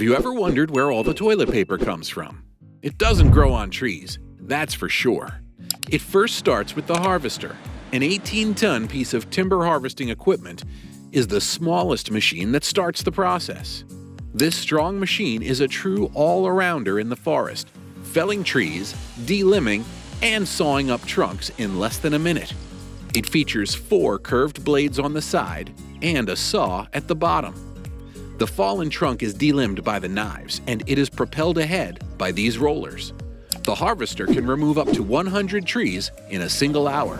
Have you ever wondered where all the toilet paper comes from? It doesn't grow on trees, that's for sure. It first starts with the harvester. An 18-ton piece of timber harvesting equipment is the smallest machine that starts the process. This strong machine is a true all-arounder in the forest, felling trees, delimbing, and sawing up trunks in less than a minute. It features 4 curved blades on the side and a saw at the bottom. The fallen trunk is delimbed by the knives, and it is propelled ahead by these rollers. The harvester can remove up to 100 trees in a single hour,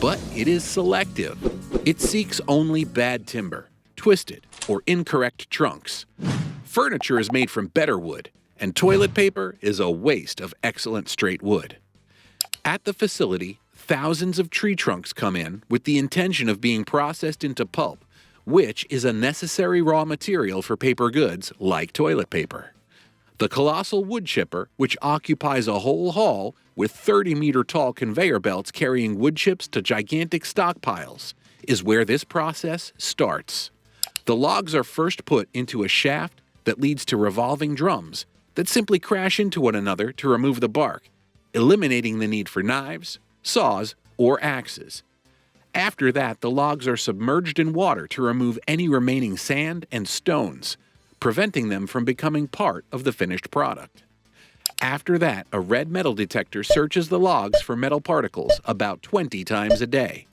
but it is selective. It seeks only bad timber, twisted or incorrect trunks. Furniture is made from better wood, and toilet paper is a waste of excellent straight wood. At the facility, thousands of tree trunks come in with the intention of being processed into pulp, which is a necessary raw material for paper goods like toilet paper. The colossal wood chipper, which occupies a whole hall with 30-meter-tall conveyor belts carrying wood chips to gigantic stockpiles, is where this process starts. The logs are first put into a shaft that leads to revolving drums that simply crash into one another to remove the bark, eliminating the need for knives, saws, or axes. After that, the logs are submerged in water to remove any remaining sand and stones, preventing them from becoming part of the finished product. After that, a red metal detector searches the logs for metal particles about 20 times a day.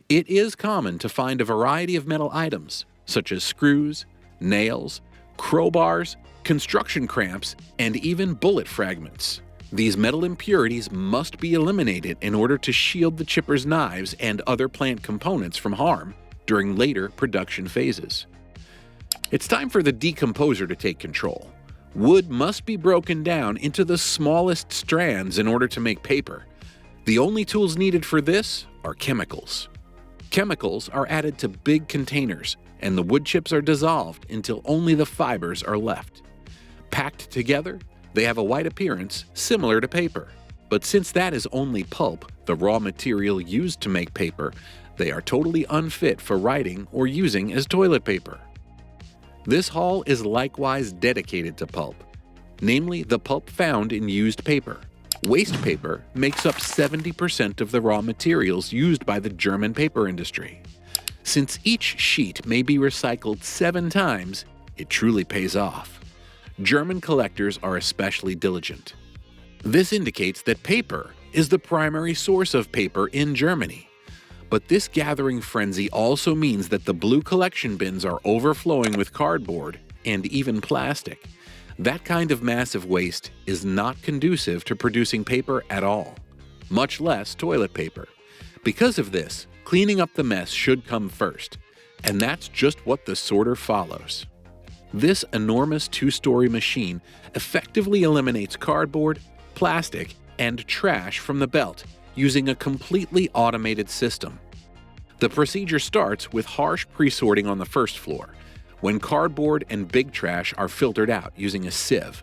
It is common to find a variety of metal items, such as screws, nails, crowbars, construction cramps, and even bullet fragments. These metal impurities must be eliminated in order to shield the chipper's knives and other plant components from harm during later production phases. It's time for the decomposer to take control. Wood must be broken down into the smallest strands in order to make paper. The only tools needed for this are chemicals. Chemicals are added to big containers, and the wood chips are dissolved until only the fibers are left. Packed together, they have a white appearance similar to paper. But since that is only pulp, the raw material used to make paper, they are totally unfit for writing or using as toilet paper. This hall is likewise dedicated to pulp, namely the pulp found in used paper. Waste paper makes up 70% of the raw materials used by the German paper industry. Since each sheet may be recycled 7 times, it truly pays off. German collectors are especially diligent. This indicates that paper is the primary source of paper in Germany. But this gathering frenzy also means that the blue collection bins are overflowing with cardboard and even plastic. That kind of massive waste is not conducive to producing paper at all, much less toilet paper. Because of this, cleaning up the mess should come first, and that's just what the sorter follows. This enormous 2-story machine effectively eliminates cardboard, plastic, and trash from the belt using a completely automated system. The procedure starts with harsh pre-sorting on the first floor, when cardboard and big trash are filtered out using a sieve.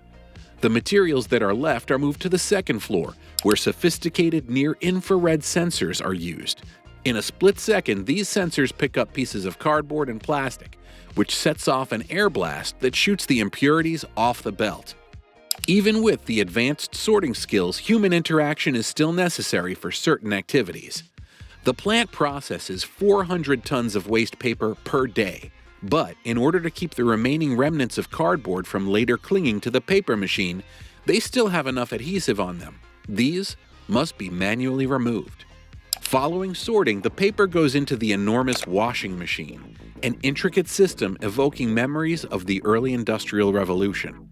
The materials that are left are moved to the second floor, where sophisticated near-infrared sensors are used. In a split second, these sensors pick up pieces of cardboard and plastic, which sets off an air blast that shoots the impurities off the belt. Even with the advanced sorting skills, human interaction is still necessary for certain activities. The plant processes 400 tons of waste paper per day, but in order to keep the remaining remnants of cardboard from later clinging to the paper machine, they still have enough adhesive on them. These must be manually removed. Following sorting, the paper goes into the enormous washing machine, an intricate system evoking memories of the early Industrial Revolution.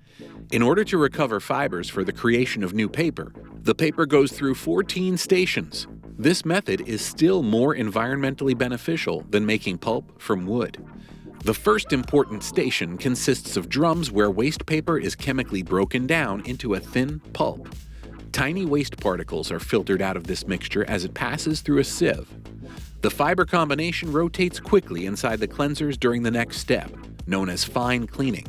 In order to recover fibers for the creation of new paper, the paper goes through 14 stations. This method is still more environmentally beneficial than making pulp from wood. The first important station consists of drums where waste paper is chemically broken down into a thin pulp. Tiny waste particles are filtered out of this mixture as it passes through a sieve. The fiber combination rotates quickly inside the cleansers during the next step, known as fine cleaning.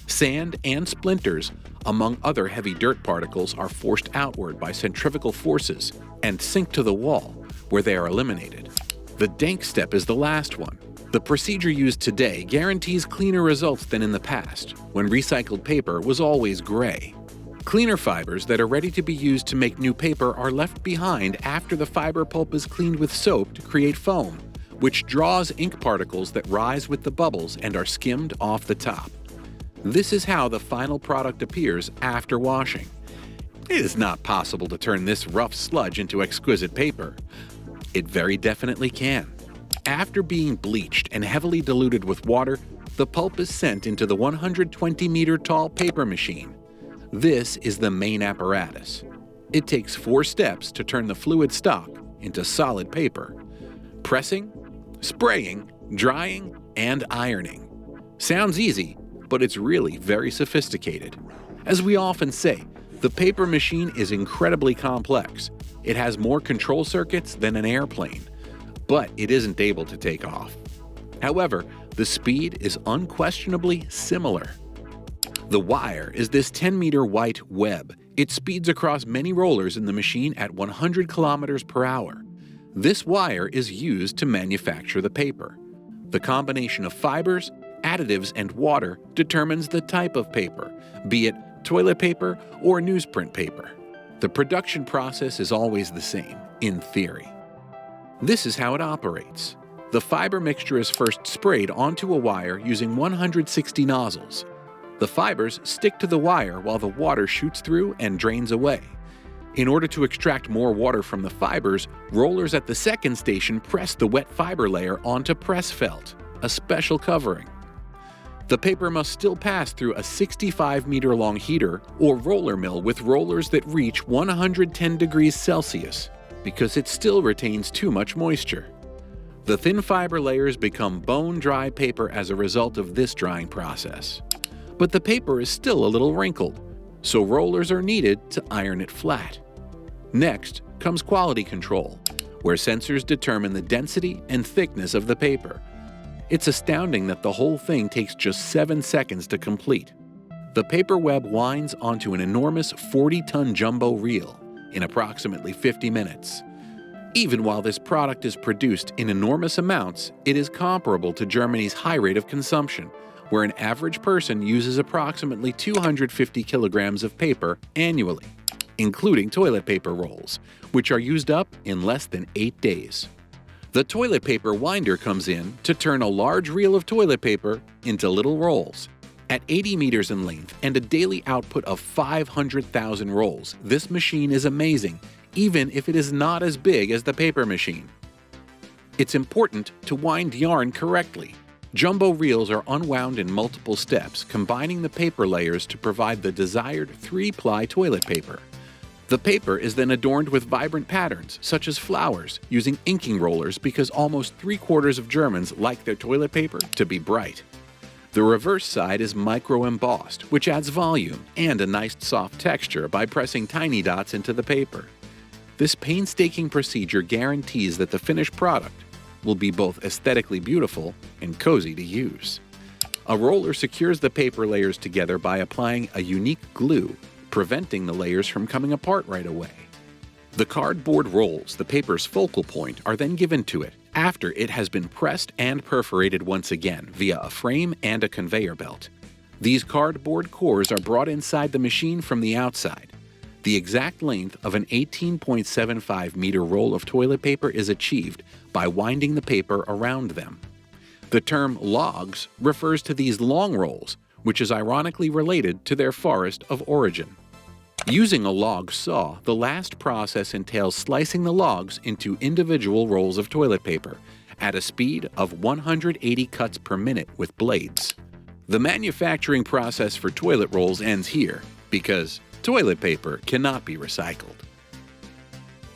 Sand and splinters, among other heavy dirt particles, are forced outward by centrifugal forces and sink to the wall, where they are eliminated. The dank step is the last one. The procedure used today guarantees cleaner results than in the past, when recycled paper was always gray. Cleaner fibers that are ready to be used to make new paper are left behind after the fiber pulp is cleaned with soap to create foam, which draws ink particles that rise with the bubbles and are skimmed off the top. This is how the final product appears after washing. It is not possible to turn this rough sludge into exquisite paper. It very definitely can. After being bleached and heavily diluted with water, the pulp is sent into the 120-meter-tall paper machine. This is the main apparatus. It takes 4 steps to turn the fluid stock into solid paper: pressing, spraying, drying, and ironing. Sounds easy, but it's really very sophisticated. As we often say, the paper machine is incredibly complex. It has more control circuits than an airplane, but it isn't able to take off. However, the speed is unquestionably similar. The wire is this 10-meter white web. It speeds across many rollers in the machine at 100 kilometers per hour. This wire is used to manufacture the paper. The combination of fibers, additives, and water determines the type of paper, be it toilet paper or newsprint paper. The production process is always the same, in theory. This is how it operates. The fiber mixture is first sprayed onto a wire using 160 nozzles. The fibers stick to the wire while the water shoots through and drains away. In order to extract more water from the fibers, rollers at the second station press the wet fiber layer onto press felt, a special covering. The paper must still pass through a 65-meter-long heater or roller mill with rollers that reach 110 degrees Celsius, because it still retains too much moisture. The thin fiber layers become bone-dry paper as a result of this drying process. But the paper is still a little wrinkled, so rollers are needed to iron it flat. Next comes quality control, where sensors determine the density and thickness of the paper. It's astounding that the whole thing takes just 7 seconds to complete. The paper web winds onto an enormous 40-ton jumbo reel in approximately 50 minutes. Even while this product is produced in enormous amounts, it is comparable to Germany's high rate of consumption, where an average person uses approximately 250 kilograms of paper annually, including toilet paper rolls, which are used up in less than 8 days. The toilet paper winder comes in to turn a large reel of toilet paper into little rolls. At 80 meters in length and a daily output of 500,000 rolls, this machine is amazing, even if it is not as big as the paper machine. It's important to wind yarn correctly. Jumbo reels are unwound in multiple steps, combining the paper layers to provide the desired 3-ply toilet paper. The paper is then adorned with vibrant patterns, such as flowers, using inking rollers because almost 3/4 of Germans like their toilet paper to be bright. The reverse side is micro-embossed, which adds volume and a nice soft texture by pressing tiny dots into the paper. This painstaking procedure guarantees that the finished product will be both aesthetically beautiful and cozy to use. A roller secures the paper layers together by applying a unique glue, preventing the layers from coming apart right away. The cardboard rolls, the paper's focal point, are then given to it after it has been pressed and perforated once again via a frame and a conveyor belt. These cardboard cores are brought inside the machine from the outside. The exact length of an 18.75-meter roll of toilet paper is achieved by winding the paper around them. The term logs refers to these long rolls, which is ironically related to their forest of origin. Using a log saw, the last process entails slicing the logs into individual rolls of toilet paper at a speed of 180 cuts per minute with blades. The manufacturing process for toilet rolls ends here because toilet paper cannot be recycled.